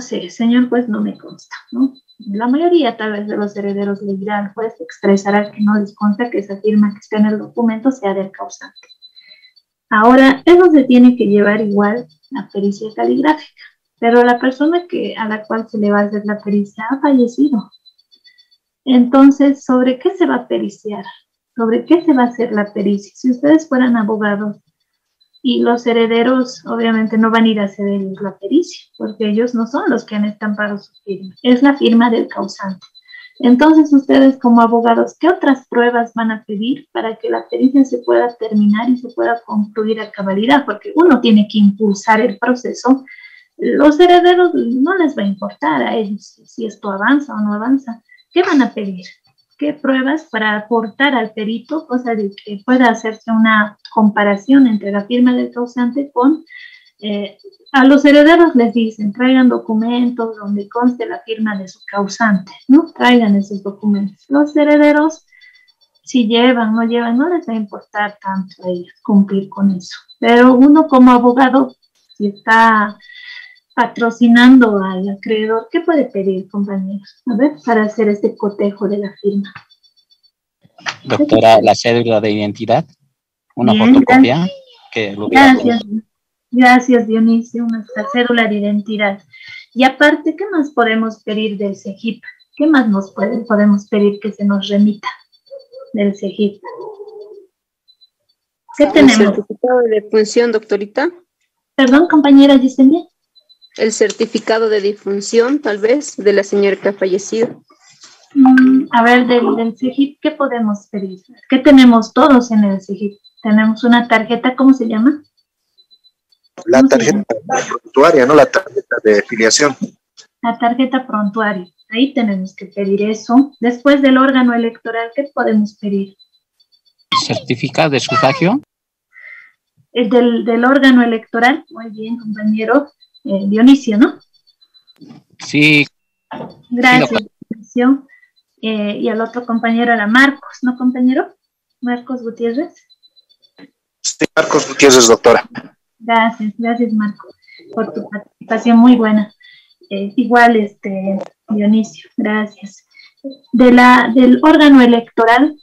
Speaker 1: sé, señor juez, no me consta, ¿no? La mayoría tal vez de los herederos le dirá al juez, expresará que no les consta que esa firma que está en el documento sea del causante. Ahora, eso se tiene que llevar igual a pericia caligráfica, pero la persona a la cual se le va a hacer la pericia ha fallecido. Entonces, ¿sobre qué se va a periciar? ¿Sobre qué se va a hacer la pericia? Si ustedes fueran abogados, y los herederos obviamente no van a ir a hacer ellos la pericia, porque ellos no son los que han estampado su firma, es la firma del causante. Entonces ustedes como abogados, ¿qué otras pruebas van a pedir para que la pericia se pueda terminar y se pueda concluir a cabalidad? Porque uno tiene que impulsar el proceso. Los herederos no les va a importar a ellos si esto avanza o no avanza. ¿Qué van a pedir? ¿Qué pruebas para aportar al perito, cosa de que pueda hacerse una comparación entre la firma del causante con, a los herederos les dicen, traigan documentos donde conste la firma de su causante, ¿no? Traigan esos documentos. Los herederos si llevan, no llevan, no les va a importar tanto a ellos cumplir con eso. Pero uno como abogado, si está patrocinando al acreedor, ¿qué puede pedir, compañeros? A ver, para hacer este cotejo de la firma.
Speaker 6: Doctora, la cédula de identidad, una
Speaker 1: Bien,
Speaker 6: fotocopia que lo hubiera
Speaker 1: gracias, gracias Dionisio, nuestra cédula de identidad. Y aparte, ¿qué más podemos pedir del CEGIP? ¿Qué más nos podemos pedir que se nos remita del CEGIP? ¿Qué
Speaker 4: El
Speaker 1: tenemos?
Speaker 4: certificado de defunción, doctorita.
Speaker 1: Perdón, compañera Yesenia.
Speaker 4: El certificado de difunción, tal vez, de la señora que ha fallecido.
Speaker 1: A ver, del CEGIP, ¿qué podemos pedir? ¿Qué tenemos todos en el CEGIP? Tenemos una tarjeta, ¿cómo se llama?
Speaker 7: La tarjeta prontuaria, ¿no? La tarjeta de filiación.
Speaker 1: La tarjeta prontuaria. Ahí tenemos que pedir eso. Después del órgano electoral, ¿qué podemos pedir?
Speaker 6: certificado de sufragio.
Speaker 1: El del órgano electoral. Muy bien, compañero Dionisio, ¿no?
Speaker 6: Sí.
Speaker 1: Gracias, Dionisio. Y al otro compañero era Marcos, ¿no, compañero? Marcos Gutiérrez.
Speaker 7: Sí, Marcos Gutiérrez, doctora.
Speaker 1: Gracias, gracias Marcos, por tu participación muy buena. Igual, Dionisio, gracias. Del órgano electoral,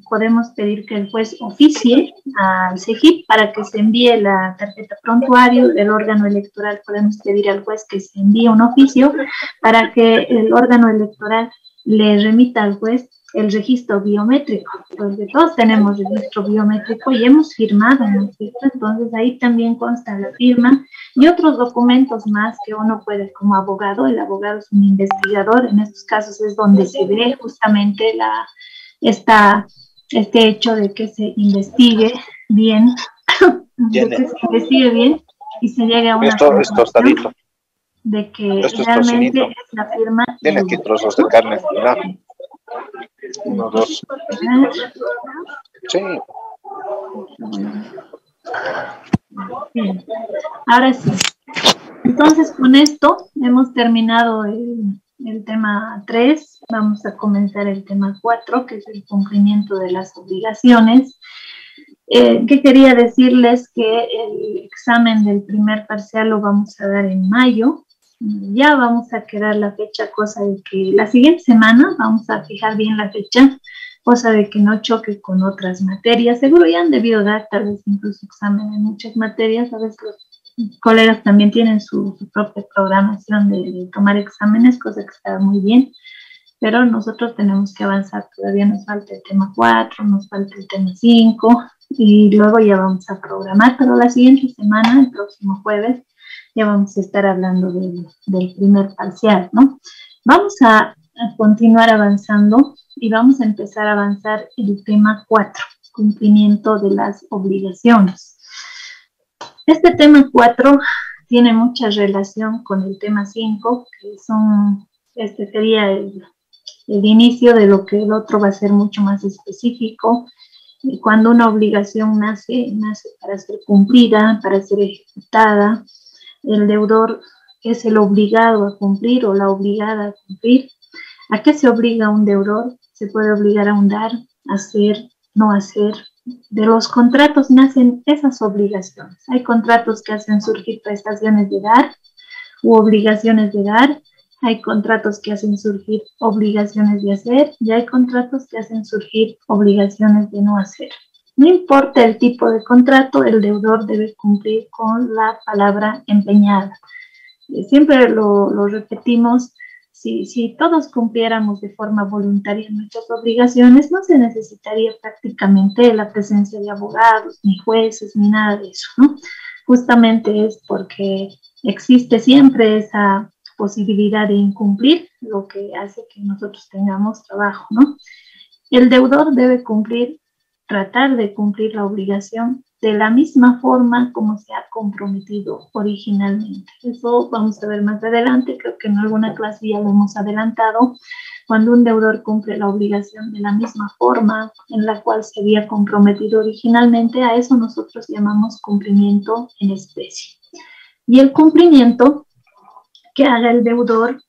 Speaker 1: podemos pedir que el juez oficie al CEGIP para que se envíe la tarjeta prontuario. Del órgano electoral podemos pedir al juez que se envíe un oficio para que el órgano electoral le remita al juez el registro biométrico, porque todos tenemos registro biométrico y hemos firmado, ¿no es cierto? Entonces ahí también consta la firma y otros documentos más que uno puede como abogado. El abogado es un investigador, en estos casos es donde se ve justamente este hecho de que se investigue bien, y se llegue a una
Speaker 7: conclusión
Speaker 1: de que realmente es la firma.
Speaker 7: Tiene aquí trozos de carne, ¿verdad? 1, 2. Sí.
Speaker 1: Bien. Ahora sí. Entonces, con esto hemos terminado el tema 3. Vamos a comenzar el tema 4, que es el cumplimiento de las obligaciones. ¿Qué quería decirles? Que el examen del primer parcial lo vamos a dar en mayo. Ya vamos a quedar la fecha, cosa de que la siguiente semana vamos a fijar bien la fecha, cosa de que no choque con otras materias. Seguro ya han debido dar tal vez incluso examen en muchas materias. A veces los colegas también tienen su propia programación de tomar exámenes, cosa que está muy bien, pero nosotros tenemos que avanzar. Todavía nos falta el tema 4, nos falta el tema 5 y luego ya vamos a programar, pero la siguiente semana, el próximo jueves, ya vamos a estar hablando del primer parcial, ¿no? Vamos a continuar avanzando y vamos a empezar a avanzar el tema 4, cumplimiento de las obligaciones. Este tema 4 tiene mucha relación con el tema 5, que sería el inicio de lo que el otro va a ser mucho más específico. Y cuando una obligación nace para ser cumplida, para ser ejecutada, el deudor es el obligado a cumplir o la obligada a cumplir. ¿A qué se obliga un deudor? Se puede obligar a un dar, hacer, no hacer. De los contratos nacen esas obligaciones. Hay contratos que hacen surgir prestaciones de dar u obligaciones de dar. Hay contratos que hacen surgir obligaciones de hacer y hay contratos que hacen surgir obligaciones de no hacer. No importa el tipo de contrato, el deudor debe cumplir con la palabra empeñada. Siempre lo repetimos, si todos cumpliéramos de forma voluntaria nuestras obligaciones, no se necesitaría prácticamente la presencia de abogados, ni jueces, ni nada de eso, ¿no? Justamente es porque existe siempre esa posibilidad de incumplir, lo que hace que nosotros tengamos trabajo, ¿no? El deudor debe tratar de cumplir la obligación de la misma forma como se ha comprometido originalmente. Eso vamos a ver más adelante, creo que en alguna clase ya lo hemos adelantado. Cuando un deudor cumple la obligación de la misma forma en la cual se había comprometido originalmente, a eso nosotros llamamos cumplimiento en especie. Y el cumplimiento que haga el deudor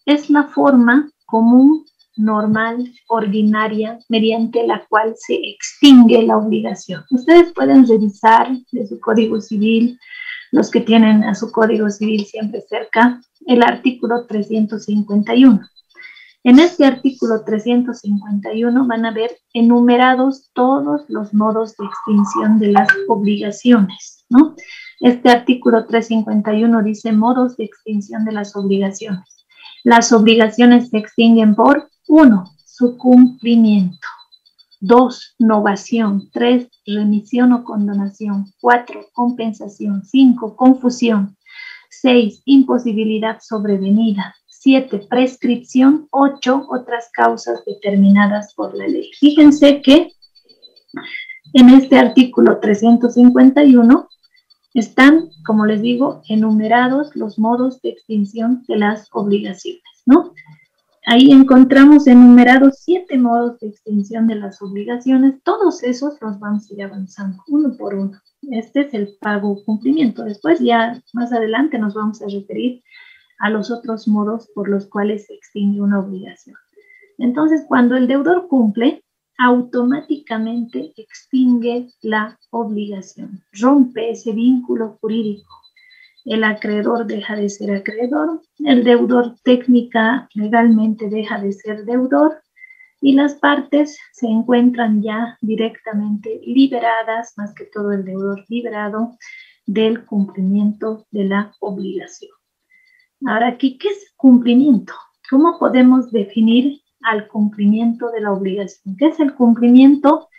Speaker 1: es la forma común normal, ordinaria, mediante la cual se extingue la obligación. Ustedes pueden revisar de su Código Civil, los que tienen a su Código Civil siempre cerca, el artículo 351. En este artículo 351 van a ver enumerados todos los modos de extinción de las obligaciones, ¿no? Este artículo 351 dice modos de extinción de las obligaciones. Las obligaciones se extinguen por 1. Su cumplimiento. 2. Novación. 3. Remisión o condonación. 4. Compensación. 5. Confusión. 6. Imposibilidad sobrevenida. 7. Prescripción. 8. Otras causas determinadas por la ley. Fíjense que en este artículo 351 están, como les digo, enumerados los modos de extinción de las obligaciones, ¿no? Ahí encontramos enumerados 7 modos de extinción de las obligaciones. Todos esos los vamos a ir avanzando uno por uno. Este es el pago o cumplimiento. Después ya más adelante nos vamos a referir a los otros modos por los cuales se extingue una obligación. Entonces, cuando el deudor cumple, automáticamente extingue la obligación, rompe ese vínculo jurídico. El acreedor deja de ser acreedor, el deudor técnica legalmente deja de ser deudor y las partes se encuentran ya directamente liberadas, más que todo el deudor liberado del cumplimiento de la obligación. Ahora aquí, ¿qué es cumplimiento? ¿Cómo podemos definir al cumplimiento de la obligación? ¿Qué es el cumplimiento?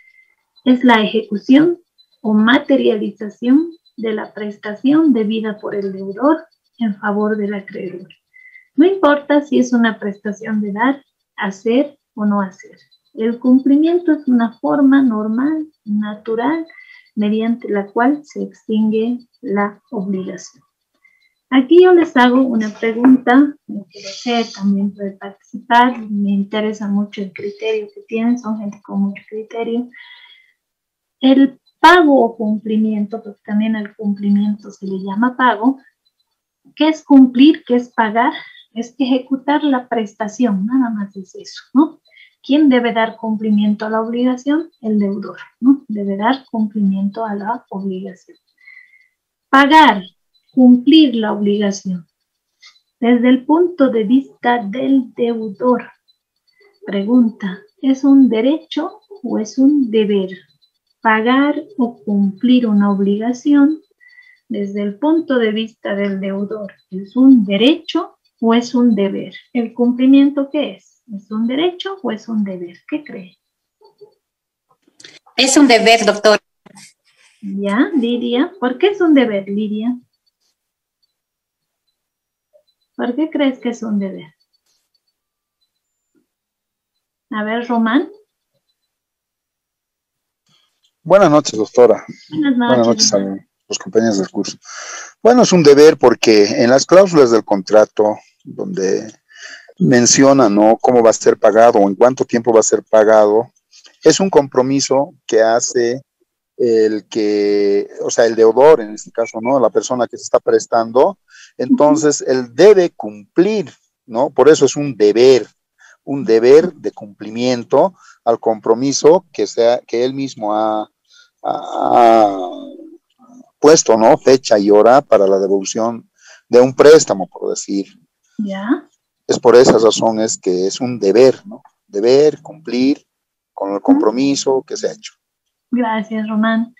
Speaker 1: Es la ejecución o materialización de la prestación debida por el deudor en favor del acreedor. No importa si es una prestación de dar, hacer o no hacer. El cumplimiento es una forma normal, natural, mediante la cual se extingue la obligación. Aquí yo les hago una pregunta, el que desee también puede participar, me interesa mucho el criterio que tienen, son gente con mucho criterio. El pago o cumplimiento, porque también al cumplimiento se le llama pago. ¿Qué es cumplir? ¿Qué es pagar? Es ejecutar la prestación, nada más es eso, ¿no? ¿Quién debe dar cumplimiento a la obligación? El deudor, ¿no? Debe dar cumplimiento a la obligación. Pagar, cumplir la obligación. Desde el punto de vista del deudor, pregunta, ¿es un derecho o es un deber? Pagar o cumplir una obligación, desde el punto de vista del deudor, ¿es un derecho o es un deber? ¿El cumplimiento qué es? ¿Es un derecho o es un deber? ¿Qué cree?
Speaker 8: Es un deber, doctor.
Speaker 1: Ya, Lidia. ¿Por qué es un deber, Lidia? ¿Por qué crees que es un deber? A ver, Román.
Speaker 7: Buenas noches, doctora.
Speaker 1: Buenas
Speaker 7: Buenas
Speaker 1: noches.
Speaker 7: noches a los compañeros del curso. Bueno, es un deber porque en las cláusulas del contrato, donde menciona, ¿no?, cómo va a ser pagado o en cuánto tiempo va a ser pagado, es un compromiso que hace el que, o sea, el deudor, en este caso, ¿no?, la persona que se está prestando, entonces él debe cumplir, ¿no? Por eso es un deber de cumplimiento al compromiso que él mismo ha puesto, ¿no?, fecha y hora para la devolución de un préstamo, por decir.
Speaker 1: Ya.
Speaker 7: Es por esas razones que es un deber, ¿no? Deber, cumplir con el compromiso que se ha hecho.
Speaker 1: Gracias, Román.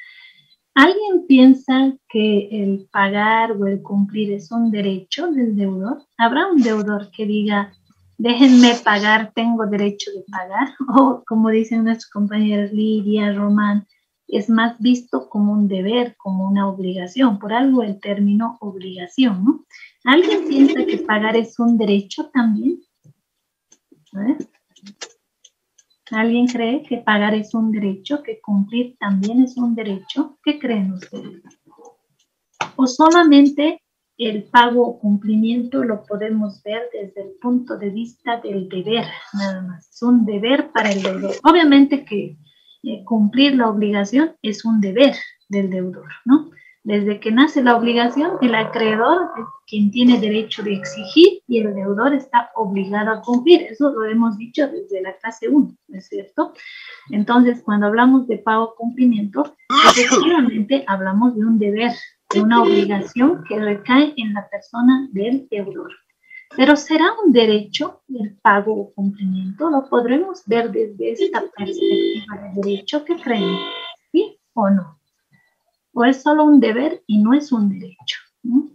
Speaker 1: ¿Alguien piensa que el pagar o el cumplir es un derecho del deudor? ¿Habrá un deudor que diga, déjenme pagar, tengo derecho de pagar? O como dicen nuestros compañeros Lidia, Román, es más visto como un deber, como una obligación, por algo el término obligación, ¿no? ¿Alguien piensa que pagar es un derecho también? A ver. ¿Alguien cree que pagar es un derecho, que cumplir también es un derecho? ¿Qué creen ustedes? ¿O solamente el pago o cumplimiento lo podemos ver desde el punto de vista del deber, nada más? Es un deber para el deudor. Obviamente que cumplir la obligación es un deber del deudor, ¿no? Desde que nace la obligación, el acreedor es quien tiene derecho de exigir y el deudor está obligado a cumplir. Eso lo hemos dicho desde la clase 1, ¿no es cierto? Entonces, cuando hablamos de pago-cumplimiento, efectivamente hablamos de un deber, de una obligación que recae en la persona del deudor. Pero ¿será un derecho el pago o cumplimiento? Lo podremos ver desde esta perspectiva de derecho. ¿Qué creen? ¿Sí o no? ¿O es solo un deber y no es un derecho? ¿No?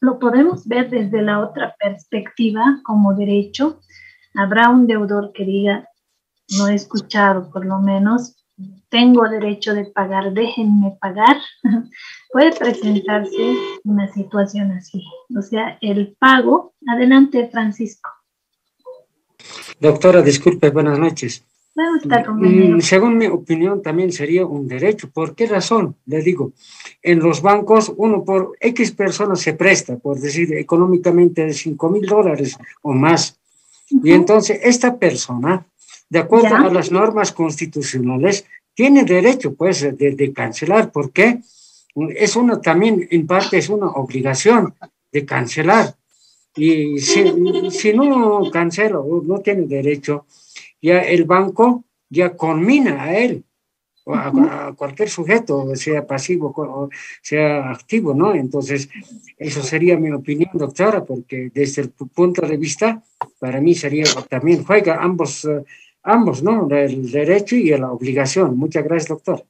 Speaker 1: Lo podemos ver desde la otra perspectiva como derecho. Habrá un deudor que diga, no he escuchado por lo menos, tengo derecho de pagar, déjenme pagar. Puede presentarse una situación así. O sea, el pago. Adelante, Francisco.
Speaker 8: Doctora, disculpe, buenas noches.
Speaker 1: Bueno, está convenido.
Speaker 8: Según mi opinión, también sería un derecho. ¿Por qué razón? Le digo, en los bancos, uno por X personas se presta, por decir, económicamente de $5,000 o más. Y entonces, esta persona, de acuerdo a las normas constitucionales, tiene derecho, pues, de cancelar. ¿Por qué? Es una, también, en parte, es una obligación de cancelar. Y si no cancela o no tiene derecho, ya el banco ya conmina a él, o a cualquier sujeto, sea pasivo o sea activo, ¿no? Entonces, eso sería mi opinión, doctora, porque desde el punto de vista, para mí sería también, juega ambos, ¿no? El derecho y la obligación. Muchas gracias, doctor.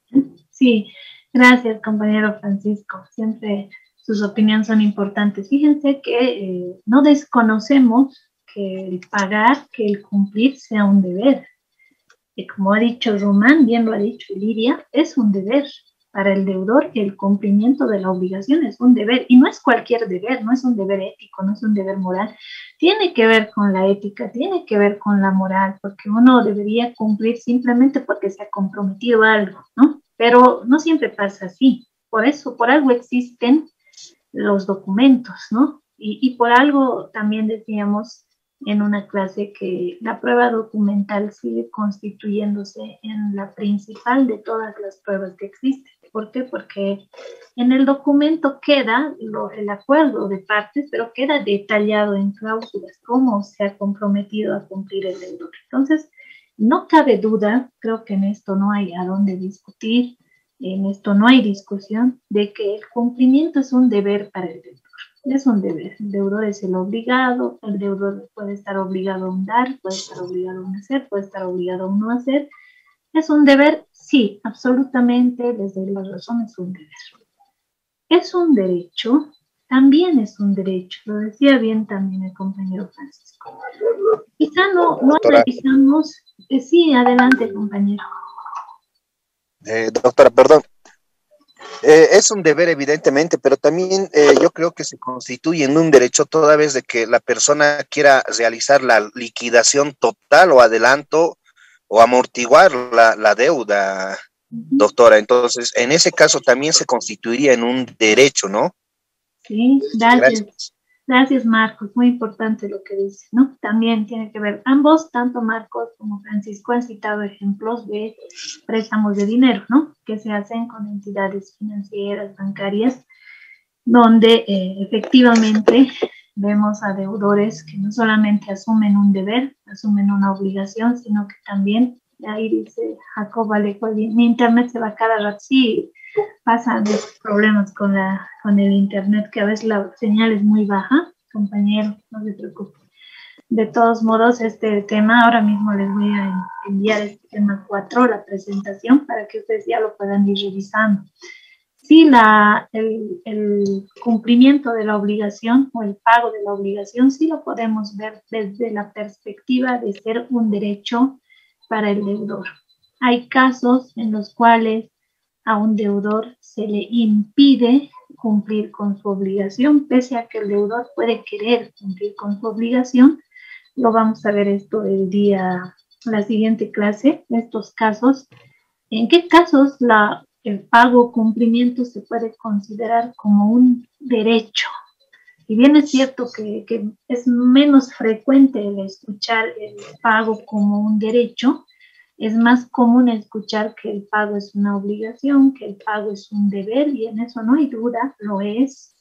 Speaker 1: Sí, gracias, compañero Francisco. Siempre sus opiniones son importantes. Fíjense que no desconocemos que el pagar, que el cumplir sea un deber. Y como ha dicho Román, bien lo ha dicho Lidia, es un deber. Para el deudor, el cumplimiento de la obligación es un deber. Y no es cualquier deber, no es un deber ético, no es un deber moral. Tiene que ver con la ética, tiene que ver con la moral, porque uno debería cumplir simplemente porque se ha comprometido a algo, ¿no? Pero no siempre pasa así. Por eso, por algo existen los documentos, ¿no? Y por algo también decíamos en una clase que la prueba documental sigue constituyéndose en la principal de todas las pruebas que existen. ¿Por qué? Porque en el documento queda el acuerdo de partes, pero queda detallado en cláusulas cómo se ha comprometido a cumplir el deudor. Entonces, no cabe duda, creo que en esto no hay a dónde discutir, en esto no hay discusión, de que el cumplimiento es un deber para el deudor. Es un deber. El deudor es el obligado, el deudor puede estar obligado a dar, puede estar obligado a hacer, puede estar obligado a no hacer. ¿Es un deber? Sí, absolutamente, desde la razón es un deber. ¿Es un derecho? También es un derecho, lo decía bien también el compañero Francisco. Quizá no analizamos, sí, adelante compañero.
Speaker 9: Doctora, perdón. Es un deber evidentemente, pero también yo creo que se constituye en un derecho toda vez de que la persona quiera realizar la liquidación total o adelanto o amortiguar la deuda, doctora. Entonces, en ese caso también se constituiría en un derecho, ¿no?
Speaker 1: Sí, gracias. Gracias, Marcos. Muy importante lo que dice, ¿no? También tiene que ver, ambos, tanto Marcos como Francisco, han citado ejemplos de préstamos de dinero, ¿no? Que se hacen con entidades financieras, bancarias, donde efectivamente vemos a deudores que no solamente asumen un deber, asumen una obligación, sino que también, ahí dice Jacob Alejo, mi internet se va cada rato, sí, pasan problemas con el internet, que a veces la señal es muy baja, compañero, no se preocupe. De todos modos, este tema, ahora mismo les voy a enviar este tema 4, la presentación, para que ustedes ya lo puedan ir revisando. Sí, el cumplimiento de la obligación o el pago de la obligación, sí lo podemos ver desde la perspectiva de ser un derecho para el deudor. Hay casos en los cuales a un deudor se le impide cumplir con su obligación, pese a que el deudor puede querer cumplir con su obligación. Lo vamos a ver esto la siguiente clase, estos casos. ¿En qué casos el pago o cumplimiento se puede considerar como un derecho? Y bien es cierto que es menos frecuente el escuchar el pago como un derecho, Es más común escuchar que el pago es una obligación, que el pago es un deber, y en eso no hay duda, lo es.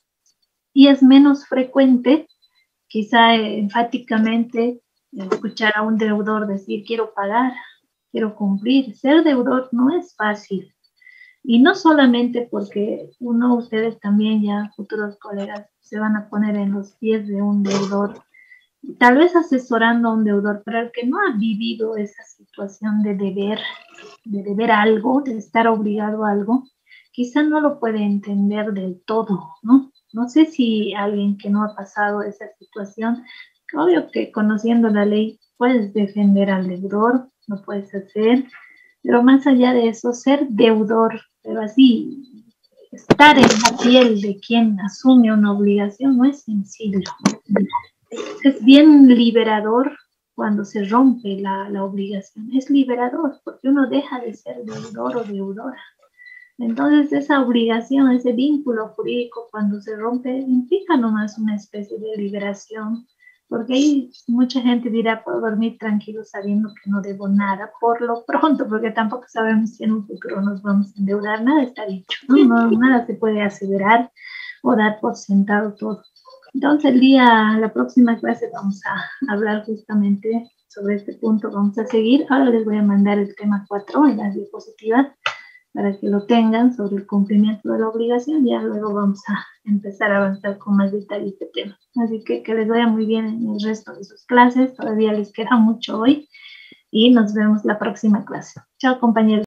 Speaker 1: Y es menos frecuente, quizá enfáticamente, escuchar a un deudor decir quiero pagar, quiero cumplir. Ser deudor no es fácil. Y no solamente porque ustedes también ya, futuros colegas, se van a poner en los pies de un deudor, tal vez asesorando a un deudor, pero el que no ha vivido esa situación de deber algo, de estar obligado a algo, quizá no lo puede entender del todo, ¿no? No sé si alguien que no ha pasado esa situación, obvio que conociendo la ley puedes defender al deudor, lo puedes hacer, pero más allá de eso, ser deudor, pero así, estar en la piel de quien asume una obligación no es sencillo. Es bien liberador cuando se rompe la obligación. Es liberador porque uno deja de ser deudor o deudora. Entonces esa obligación, ese vínculo jurídico cuando se rompe implica nomás una especie de liberación, porque ahí mucha gente dirá, puedo dormir tranquilo sabiendo que no debo nada por lo pronto, porque tampoco sabemos si en un futuro nos vamos a endeudar, nada está dicho, ¿no? Nada se puede aseverar o dar por sentado todo. Entonces la próxima clase vamos a hablar justamente sobre este punto, vamos a seguir. Ahora les voy a mandar el tema 4 en las diapositivas para que lo tengan sobre el cumplimiento de la obligación. Ya luego vamos a empezar a avanzar con más detalle este tema. Así que les vaya muy bien en el resto de sus clases, todavía les queda mucho hoy y nos vemos la próxima clase. Chao, compañeros.